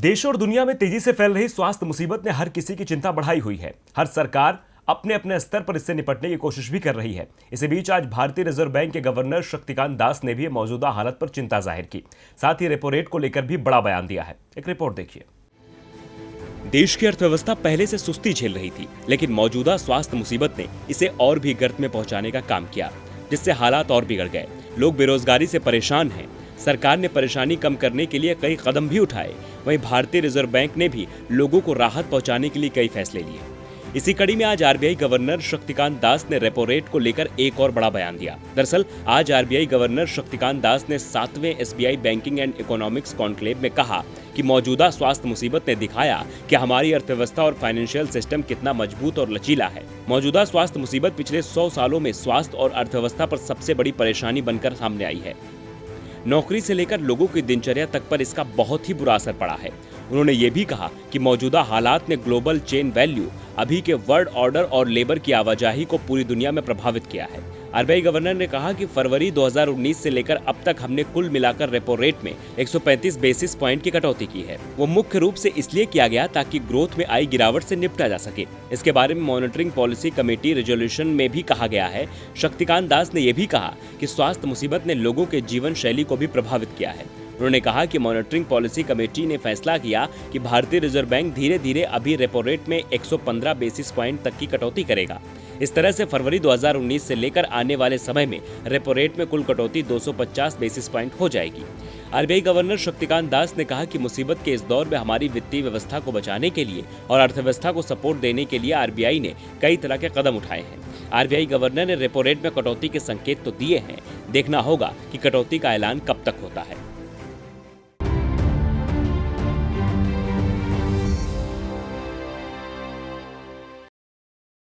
देश और दुनिया में तेजी से फैल रही स्वास्थ्य मुसीबत ने हर किसी की चिंता बढ़ाई हुई है। हर सरकार अपने अपने स्तर पर इससे निपटने की कोशिश भी कर रही है। इसी बीच आज भारतीय रिजर्व बैंक के गवर्नर शक्तिकांत दास ने भी मौजूदा हालत पर चिंता जाहिर की। साथ ही रेपो रेट को लेकर भी बड़ा बयान दिया है। एक रिपोर्ट देखिए। देश की अर्थव्यवस्था पहले से सुस्ती झेल रही थी, लेकिन मौजूदा स्वास्थ्य मुसीबत ने इसे और भी गर्त में पहुंचाने का काम किया, जिससे हालात और बिगड़ गए। लोग बेरोजगारी से परेशान हैं। सरकार ने परेशानी कम करने के लिए कई कदम भी उठाए। वहीं भारतीय रिजर्व बैंक ने भी लोगों को राहत पहुंचाने के लिए कई फैसले लिए। इसी कड़ी में आज आरबीआई गवर्नर शक्तिकांत दास ने रेपो रेट को लेकर एक और बड़ा बयान दिया। दरअसल आज आरबीआई गवर्नर शक्तिकांत दास ने 7वें SBI banking and economics conclave में कहा कि मौजूदा स्वास्थ्य मुसीबत ने दिखाया कि हमारी अर्थव्यवस्था और फाइनेंशियल सिस्टम कितना मजबूत और लचीला है। मौजूदा स्वास्थ्य मुसीबत पिछले 100 सालों में स्वास्थ्य और अर्थव्यवस्था पर सबसे बड़ी परेशानी बनकर सामने आई है। नौकरी से लेकर लोगों की दिनचर्या तक पर इसका बहुत ही बुरा असर पड़ा है। उन्होंने ये भी कहा कि मौजूदा हालात ने ग्लोबल चेन वैल्यू, अभी के वर्ल्ड ऑर्डर और लेबर की आवाजाही को पूरी दुनिया में प्रभावित किया है। आरबीआई गवर्नर ने कहा कि फरवरी 2019 से लेकर अब तक हमने कुल मिलाकर रेपो रेट में 135 बेसिस पॉइंट की कटौती की है। वो मुख्य रूप से इसलिए किया गया ताकि ग्रोथ में आई गिरावट से निपटा जा सके। इसके बारे में मॉनिटरिंग पॉलिसी कमेटी रेजोल्यूशन में भी कहा गया है। शक्तिकांत दास ने यह भी कहा कि स्वास्थ्य मुसीबत ने लोगों के जीवन शैली को भी प्रभावित किया है। उन्होंने कहा कि मॉनिटरिंग पॉलिसी कमेटी ने फैसला किया कि भारतीय रिजर्व बैंक धीरे धीरे अभी रेपो रेट में 115 बेसिस पॉइंट तक की कटौती करेगा। इस तरह से फरवरी 2019 से लेकर आने वाले समय में रेपो रेट में कुल कटौती 250 बेसिस पॉइंट हो जाएगी। आरबीआई गवर्नर शक्तिकांत दास ने कहा कि मुसीबत के इस दौर में हमारी वित्तीय व्यवस्था को बचाने के लिए और अर्थव्यवस्था को सपोर्ट देने के लिए आरबीआई ने कई तरह के कदम उठाए हैं। आरबीआई गवर्नर ने रेपो रेट में कटौती के संकेत तो दिए हैं। देखना होगा कि कटौती का ऐलान कब तक होता है।